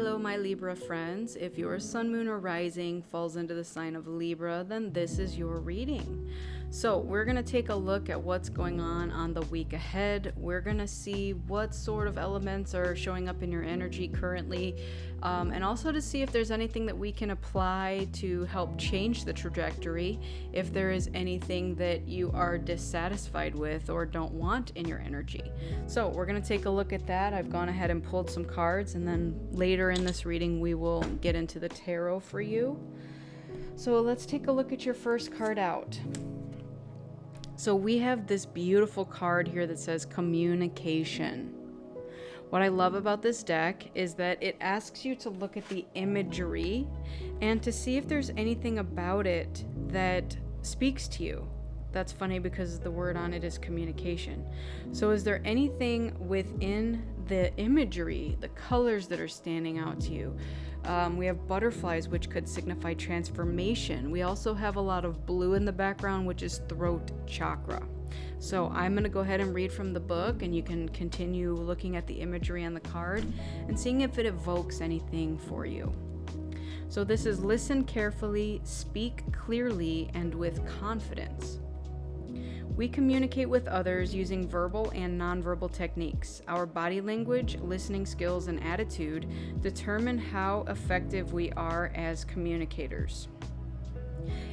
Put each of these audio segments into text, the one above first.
Hello, my Libra friends. If your sun, moon, or rising falls into the sign of Libra, then this is your reading. So we're going to take a look at what's going on the week ahead. We're going to see what sort of elements are showing up in your energy currently, and also to see if there's anything that we can apply to help change the trajectory, if there is anything that you are dissatisfied with or don't want in your energy. So we're going to take a look at that. I've gone ahead and pulled some cards, and then later in this reading we will get into the tarot for you. So let's take a look at your first card out. So we have this beautiful card here that says communication. What I love about this deck is that it asks you to look at the imagery and to see if there's anything about it that speaks to you. That's funny because the word on it is communication. So is there anything within the imagery, the colors that are standing out to you? We have butterflies, which could signify transformation. We also have a lot of blue in the background, which is throat chakra. So I'm going to go ahead and read from the book, and you can continue looking at the imagery on the card and seeing if it evokes anything for you. So this is listen carefully, speak clearly, and with confidence. We communicate with others using verbal and nonverbal techniques. Our body language, listening skills, and attitude determine how effective we are as communicators.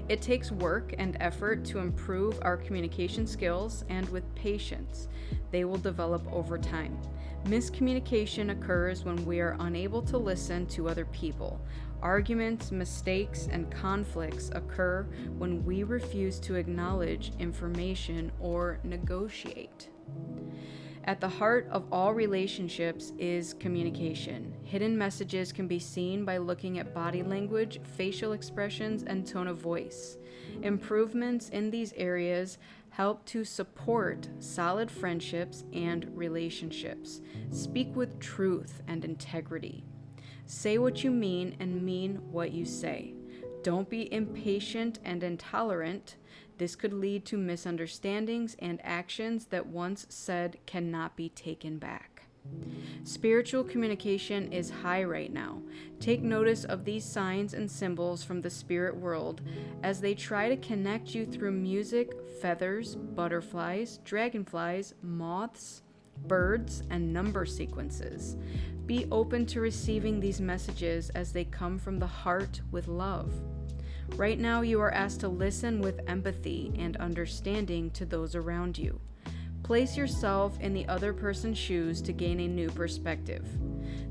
It takes work and effort to improve our communication skills, and with patience, they will develop over time. Miscommunication occurs when we are unable to listen to other people. Arguments, mistakes, and conflicts occur when we refuse to acknowledge information or negotiate. At the heart of all relationships is communication. Hidden messages can be seen by looking at body language, facial expressions, and tone of voice. Improvements in these areas help to support solid friendships and relationships. Speak with truth and integrity. Say what you mean and mean what you say. Don't be impatient and intolerant. This could lead to misunderstandings and actions that once said cannot be taken back. Spiritual communication is high right now. Take notice of these signs and symbols from the spirit world as they try to connect you through music, feathers, butterflies, dragonflies, moths, birds, and number sequences. Be open to receiving these messages as they come from the heart with love. Right now, you are asked to listen with empathy and understanding to those around you. Place yourself in the other person's shoes to gain a new perspective.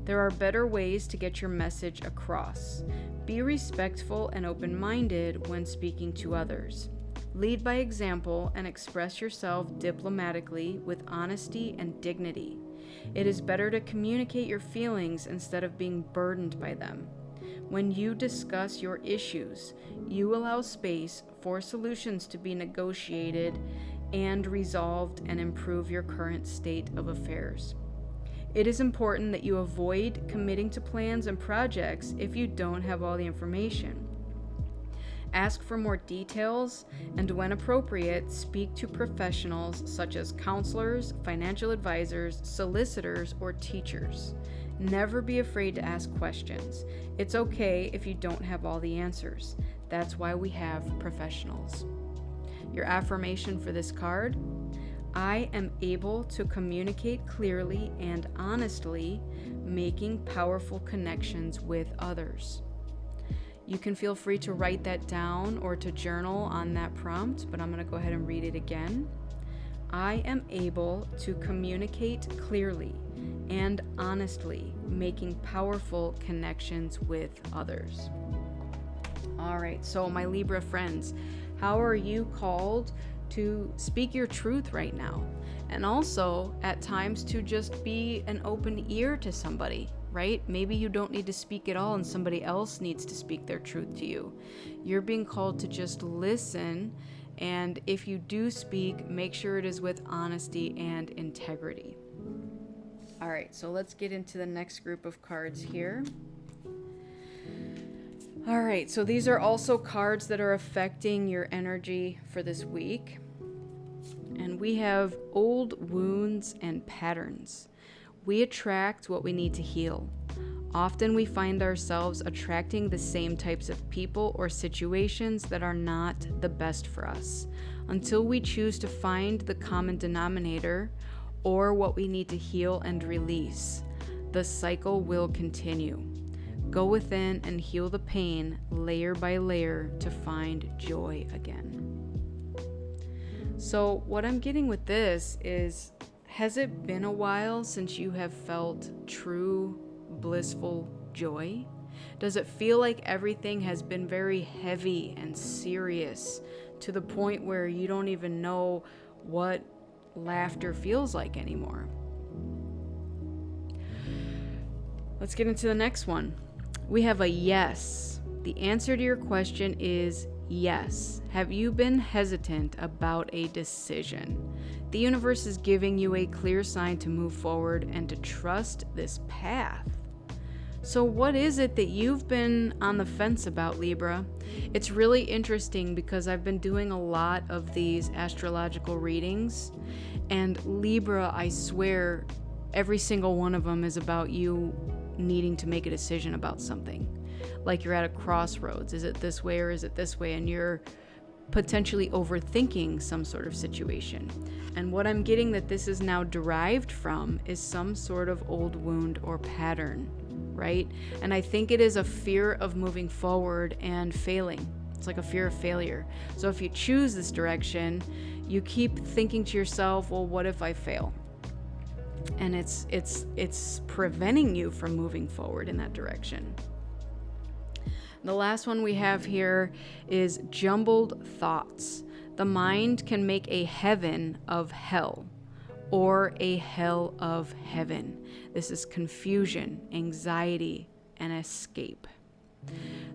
There are better ways to get your message across. Be respectful and open-minded when speaking to others. Lead by example and express yourself diplomatically with honesty and dignity. It is better to communicate your feelings instead of being burdened by them. When you discuss your issues, you allow space for solutions to be negotiated and resolved and improve your current state of affairs. It is important that you avoid committing to plans and projects if you don't have all the information. Ask for more details, and when appropriate, speak to professionals such as counselors, financial advisors, solicitors, or teachers. Never be afraid to ask questions. It's okay if you don't have all the answers. That's why we have professionals. Your affirmation for this card: I am able to communicate clearly and honestly, making powerful connections with others. You can feel free to write that down or to journal on that prompt, but I'm going to go ahead and read it again. I am able to communicate clearly and honestly, making powerful connections with others. All right, so my Libra friends, how are you called to speak your truth right now? And also, at times, to just be an open ear to somebody, right? Maybe you don't need to speak at all and somebody else needs to speak their truth to you. You're being called to just listen, and if you do speak, make sure it is with honesty and integrity. All right, so let's get into the next group of cards here. All right, so these are also cards that are affecting your energy for this week. And we have old wounds and patterns. We attract what we need to heal. Often we find ourselves attracting the same types of people or situations that are not the best for us. Until we choose to find the common denominator or what we need to heal and release, the cycle will continue. Go within and heal the pain layer by layer to find joy again. So what I'm getting with this is, has it been a while since you have felt true blissful joy? Does it feel like everything has been very heavy and serious to the point where you don't even know what laughter feels like anymore? Let's get into the next one. We have a yes. The answer to your question is yes. Have you been hesitant about a decision? The universe is giving you a clear sign to move forward and to trust this path. So what is it that you've been on the fence about, Libra? It's really interesting because I've been doing a lot of these astrological readings, and Libra, I swear, every single one of them is about you needing to make a decision about something. Like you're at a crossroads. Is it this way or is it this way? And you're potentially overthinking some sort of situation. And what I'm getting that this is now derived from is some sort of old wound or pattern, right? And I think it is a fear of moving forward and failing. It's like a fear of failure. So if you choose this direction, you keep thinking to yourself, well, what if I fail? And it's preventing you from moving forward in that direction. The last one we have here is jumbled thoughts. The mind can make a heaven of hell or a hell of heaven. This is confusion, anxiety, and escape.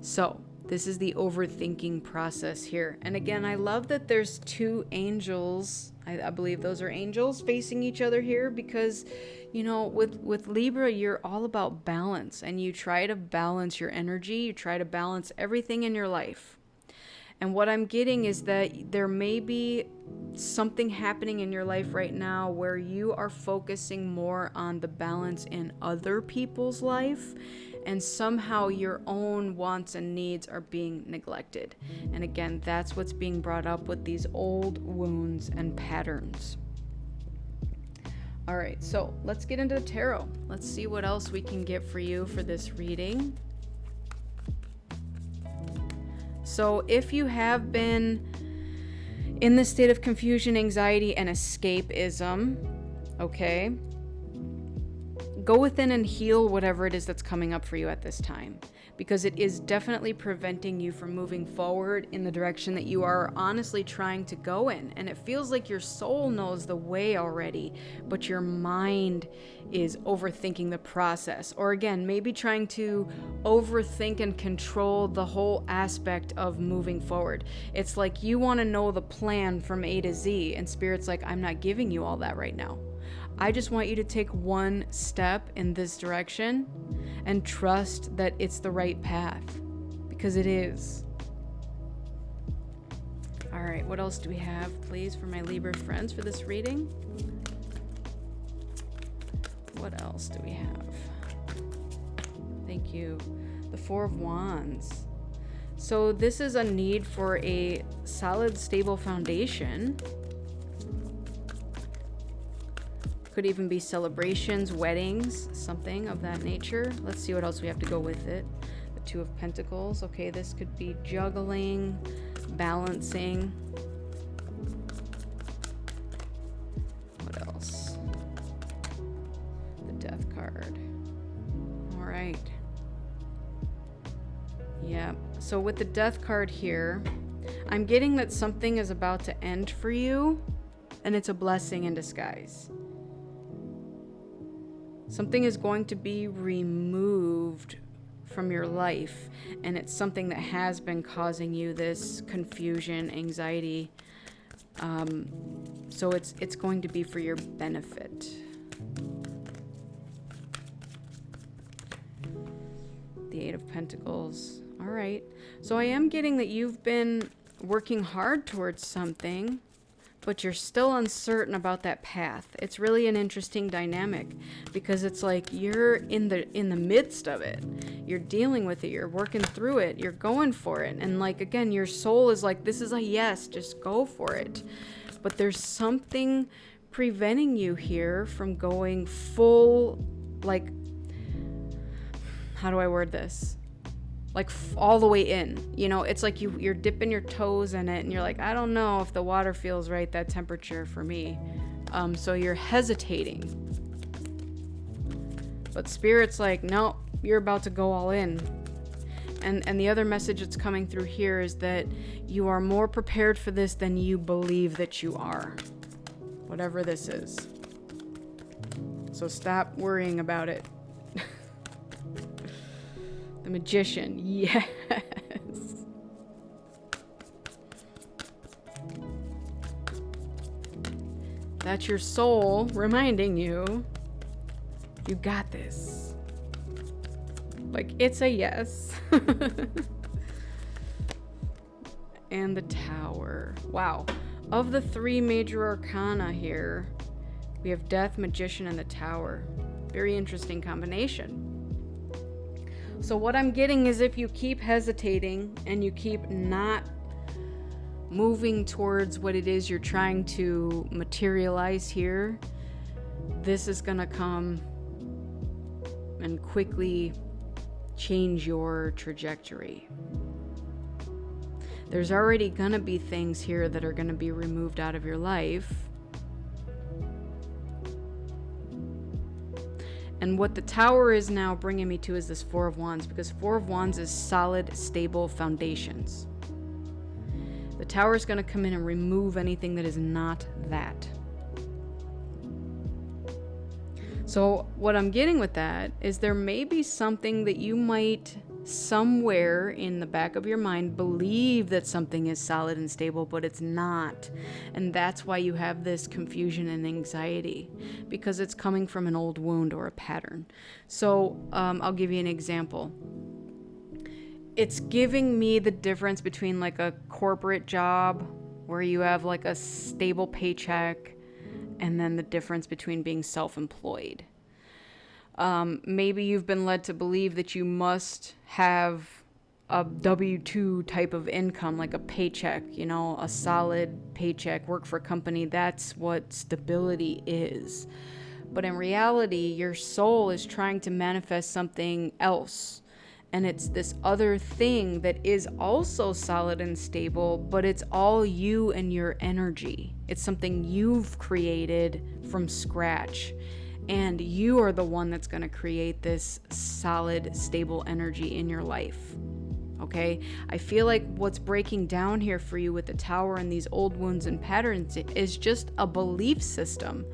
So this is the overthinking process here. And again, I love that there's two angels. I believe those are angels facing each other here because, you know, with Libra, you're all about balance, and you try to balance your energy. You try to balance everything in your life. And what I'm getting is that there may be something happening in your life right now where you are focusing more on the balance in other people's life, and somehow your own wants and needs are being neglected. And again, that's what's being brought up with these old wounds and patterns. All right, so let's get into the tarot. Let's see what else we can get for you for this reading. So if you have been in this state of confusion, anxiety, and escapism, okay, go within and heal whatever it is that's coming up for you at this time, because it is definitely preventing you from moving forward in the direction that you are honestly trying to go in. And it feels like your soul knows the way already, but your mind is overthinking the process. Or again, maybe trying to overthink and control the whole aspect of moving forward. It's like you want to know the plan from A to Z, and Spirit's like, I'm not giving you all that right now. I just want you to take one step in this direction and trust that it's the right path, because it is. All right, what else do we have, please, for my Libra friends for this reading? What else do we have? Thank you. The Four of Wands. So this is a need for a solid, stable foundation. Could even be celebrations, weddings, something of that nature. Let's see what else we have to go with it. The Two of Pentacles. Okay, this could be juggling, balancing. What else? The Death card. All right. Yeah. So with the Death card here, I'm getting that something is about to end for you, and it's a blessing in disguise. Something is going to be removed from your life, and it's something that has been causing you this confusion, anxiety. So it's going to be for your benefit. The Eight of Pentacles. All right. So I am getting that you've been working hard towards something, but you're still uncertain about that path. It's really an interesting dynamic because it's like you're in the midst of it. You're dealing with it, you're working through it, you're going for it. And like, again, your soul is like, this is a yes, just go for it. But there's something preventing you here from going full, like, how do I word this? Like all the way in, you know, it's like you're dipping your toes in it and you're like, I don't know if the water feels right, that temperature for me. So you're hesitating. But Spirit's like, no, you're about to go all in. And the other message that's coming through here is that you are more prepared for this than you believe that you are. Whatever this is. So stop worrying about it. The Magician, yes. That's your soul reminding you, you got this. Like, it's a yes. And the Tower. Wow. Of the 3 major arcana here, we have Death, Magician, and the Tower. Very interesting combination. So what I'm getting is if you keep hesitating and you keep not moving towards what it is you're trying to materialize here, this is going to come and quickly change your trajectory. There's already going to be things here that are going to be removed out of your life. And what the Tower is now bringing me to is this 4 of Wands, because 4 of Wands is solid, stable foundations. The Tower is going to come in and remove anything that is not that. So what I'm getting with that is there may be something that you might somewhere in the back of your mind believe that something is solid and stable, but it's not. And that's why you have this confusion and anxiety, because it's coming from an old wound or a pattern. So I'll give you an example. It's giving me the difference between like a corporate job where you have like a stable paycheck and then the difference between being self-employed. Maybe you've been led to believe that you must have a W-2 type of income, like a paycheck, you know, a solid paycheck, work for a company. That's what stability is. But in reality, your soul is trying to manifest something else. And it's this other thing that is also solid and stable, but it's all you and your energy. It's something you've created from scratch. And you are the one that's going to create this solid, stable energy in your life. Okay? I feel like what's breaking down here for you with the Tower and these old wounds and patterns is just a belief system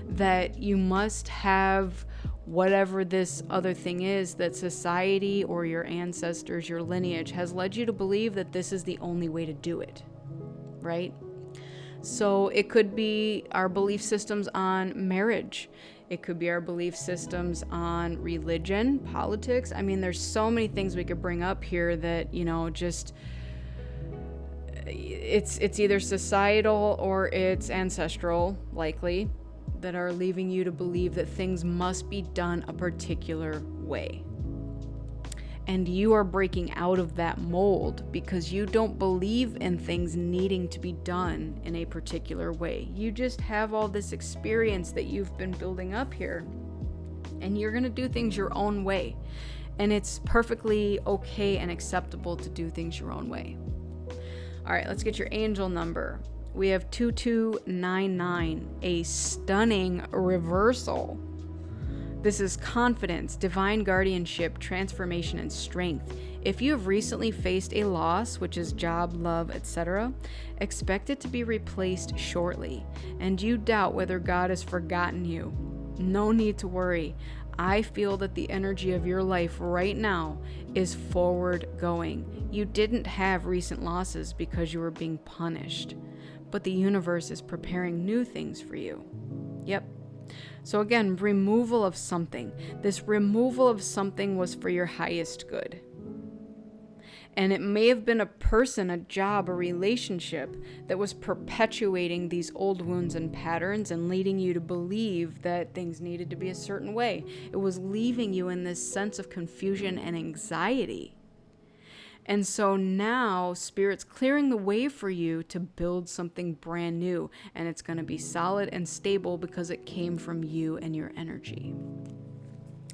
that you must have whatever this other thing is that society or your ancestors, your lineage has led you to believe that this is the only way to do it. Right? So it could be our belief systems on marriage. It could be our belief systems on religion, politics. I mean, there's so many things we could bring up here that, you know, just it's either societal or it's ancestral, likely, that are leaving you to believe that things must be done a particular way. And you are breaking out of that mold because you don't believe in things needing to be done in a particular way. You just have all this experience that you've been building up here, and you're going to do things your own way. And it's perfectly okay and acceptable to do things your own way. All right, let's get your angel number. We have 2299, a stunning reversal. This is confidence, divine guardianship, transformation, and strength. If you have recently faced a loss, which is job, love, etc., expect it to be replaced shortly, and you doubt whether God has forgotten you. No need to worry. I feel that the energy of your life right now is forward going. You didn't have recent losses because you were being punished, but the universe is preparing new things for you. Yep. So again, removal of something. This removal of something was for your highest good. And it may have been a person, a job, a relationship that was perpetuating these old wounds and patterns and leading you to believe that things needed to be a certain way. It was leaving you in this sense of confusion and anxiety. And so now Spirit's clearing the way for you to build something brand new. And it's going to be solid and stable because it came from you and your energy.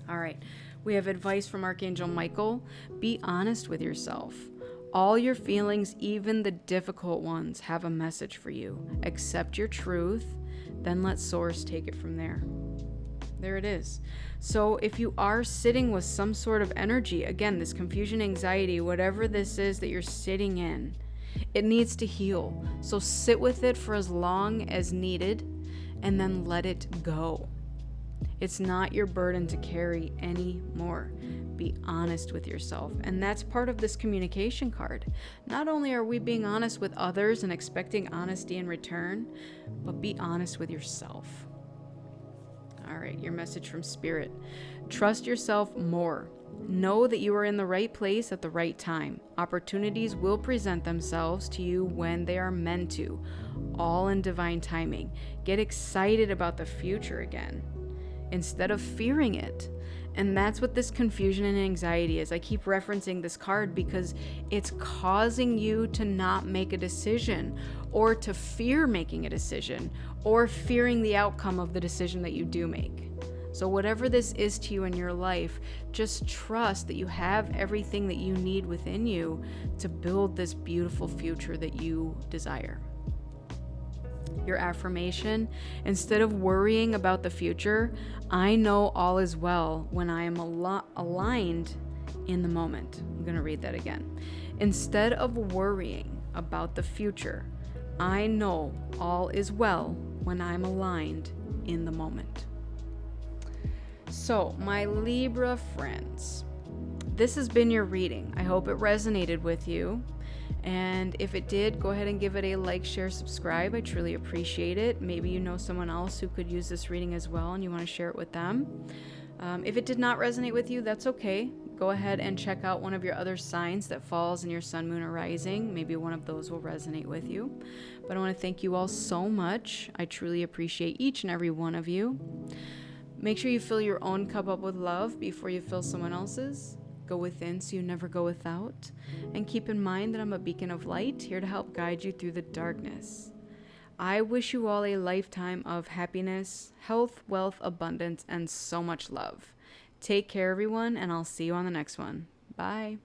All right. We have advice from Archangel Michael. Be honest with yourself. All your feelings, even the difficult ones, have a message for you. Accept your truth, then let Source take it from there. There it is. So if you are sitting with some sort of energy, again, this confusion, anxiety, whatever this is that you're sitting in, it needs to heal. So sit with it for as long as needed and then let it go. It's not your burden to carry anymore. Be honest with yourself. And that's part of this communication card. Not only are we being honest with others and expecting honesty in return, but be honest with yourself. All right, your message from Spirit. Trust yourself more. Know that you are in the right place at the right time. Opportunities will present themselves to you when they are meant to, all in divine timing. Get excited about the future again, instead of fearing it. And that's what this confusion and anxiety is. I keep referencing this card because it's causing you to not make a decision, or to fear making a decision, or fearing the outcome of the decision that you do make. So whatever this is to you in your life, just trust that you have everything that you need within you to build this beautiful future that you desire. Your affirmation: instead of worrying about the future, I know all is well when I am aligned in the moment. I'm going to read that again. Instead of worrying about the future, I know all is well when I'm aligned in the moment. So, my Libra friends, this has been your reading. I hope it resonated with you. And if it did, go ahead and give it a like, share, subscribe. I truly appreciate it. Maybe you know someone else who could use this reading as well and you want to share it with them. If it did not resonate with you, that's okay. Go ahead and check out one of your other signs that falls in your sun, moon, or rising. Maybe one of those will resonate with you. But I want to thank you all so much. I truly appreciate each and every one of you. Make sure you fill your own cup up with love before you fill someone else's. Go within so you never go without. And keep in mind that I'm a beacon of light, here to help guide you through the darkness. I wish you all a lifetime of happiness, health, wealth, abundance, and so much love. Take care, everyone, and I'll see you on the next one. Bye.